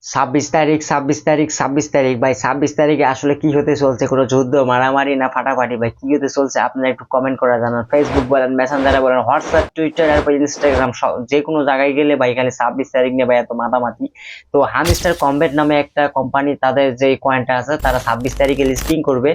ছাব্বিশ তারিখ ভাই। 26 তারিখে আসলে কি হতে চলছে? কোনো যুদ্ধ, মারামারি না ফাটাফাটি? ভাই কি হতে চলছে আপনারা একটু কমেন্ট করে জানান। ফেসবুক বলেন, মেসেঞ্জারে বলেন, হোয়াটসঅ্যাপ, টুইটার, এরপর ইনস্টাগ্রাম, যে কোনো জায়গায় গেলে ভাই খালি 26 তারিখ নিয়ে ভাই এত মাতামাতি। তো হামিস্টার কম্বেট নামে একটা কোম্পানি, তাদের যে কয়েনটা আছে তারা 26 তারিখে লিস্টিং করবে।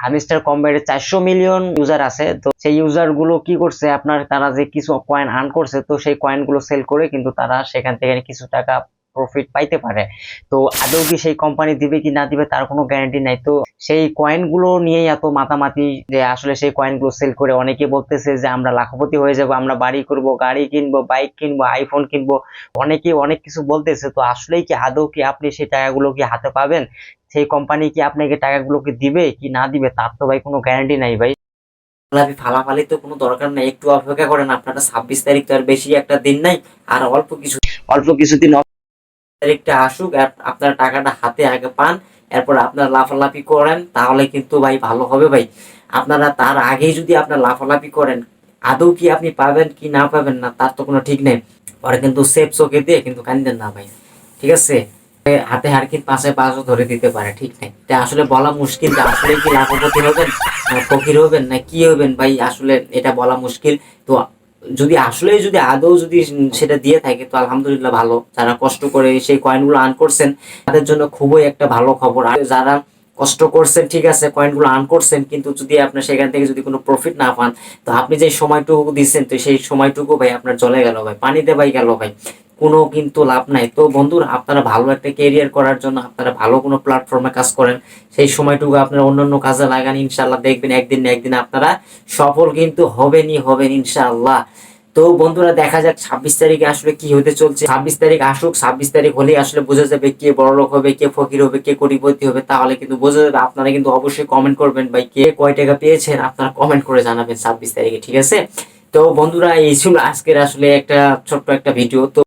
হামিস্টার কম্বেটে 400 মিলিয়ন ইউজার আছে। তো সেই ইউজার গুলো কি করছে, আপনার তারা যে কিছু কয়েন আর্ন করছে, তো সেই কয়েন গুলো সেল করে কিন্তু তারা সেখান থেকে কিছু টাকা প্রফিট পাইতে পারে। তো আদৌ কি সেই কোম্পানি দিবে কি না দিবে তার কোনো গ্যারান্টি নাই। তো সেই কয়েন গুলো নিয়েই এত মাতামাতি, যে আসলে সেই কয়েন গুলো সেল করে অনেকে বলতেছে যে আমরা লাখপতি হয়ে যাব, আমরা বাড়ি করব, গাড়ি কিনবো, বাইক কিনবো, আইফোন কিনবো। অনেকে অনেক কিছু বলতেছে। তো আসলেই কি আদৌ কি আপনি সেই টাকাগুলো কি হাতে পাবেন? সেই কোম্পানি কি আপনাকে টাকাগুলো কি দিবে কি না দিবে তার তো ভাই কোনো গ্যারান্টি নাই ভাই। ফালাফালি তো কোনো দরকার নাই, একটু অপেক্ষা করেন আপনারা। 26 তারিখ তো আর বেশি একটা দিন নাই, আর অল্প কিছুদিন তারিখটা আসুক আর আপনার টাকাটা হাতে আগে পান, এরপর আপনারা লাফালাফি করেন, তাহলে কিন্তু ভাই ভালো হবে ভাই। আপনারা তার আগেই যদি আপনার লাফালাফি করেন, আদৌ কি আপনি পাবেন কি না পাবেন না তার তো কোনো ঠিক নেই। পরে কিন্তু সেফ চোখে দিয়ে কিন্তু কান্দেন না ভাই, ঠিক আছে? হাতে হারকিন পাশে পাশও ধরে দিতে পারে, ঠিক নেই। এটা আসলে বলা মুশকিল যে আসলে কি লাখপতি হবেন না ফকির হবেন না কি হবেন ভাই, আসলে এটা বলা মুশকিল। তো যদি আসলে যদি আদৌ যদি সেটা দিয়ে থাকে তো আলহামদুলিল্লাহ ভালো। যারা কষ্ট করে সেই কয়েনগুলো আর্ন করছেন তাদের জন্য খুবই একটা ভালো খবর। আর যারা কষ্ট করছেন, ঠিক আছে, কয়েনগুলো আর্ন করছেন, কিন্তু যদি আপনার সেখান থেকে যদি কোনো প্রফিট না পান, তো আপনি যে সময়টুকু দিচ্ছেন তো সেই সময়টুকু ভাই আপনার চলে গেল ভাই, পানিতে ভাই গেল ভাই, কোনো কিন্তু লাভ নাই। তো বন্ধুরা, আপনারা ভালো একটা কেরিয়ার করার জন্য আপনারা ভালো কোনো প্ল্যাটফর্মে কাজ করেন, সেই সময়টুকু আপনারা অন্যান্য কাজে লাগান, ইনশাল্লাহ দেখবেন একদিন না একদিন আপনারা সফল কিন্তু হবেনই ইনশাআল্লাহ। তো বন্ধুরা, দেখা যাক 26 তারিখে আসলে কি হতে চলছে। 26 তারিখ আসুক, 26 তারিখ হলেই আসলে বোঝা যাবে কে বড়লোক হবে, কে ফকির হবে, কে কোটিপতি হবে, তাহলে কিন্তু বোঝা যাবে। আপনারা কিন্তু অবশ্যই কমেন্ট করবেন ভাই, কে কয় টাকা পেয়েছেন আপনারা কমেন্ট করে জানাবেন 26 তারিখে, ঠিক আছে? তো বন্ধুরা, এই ছিল আজকের আসলে একটা ছোট্ট একটা ভিডিও। তো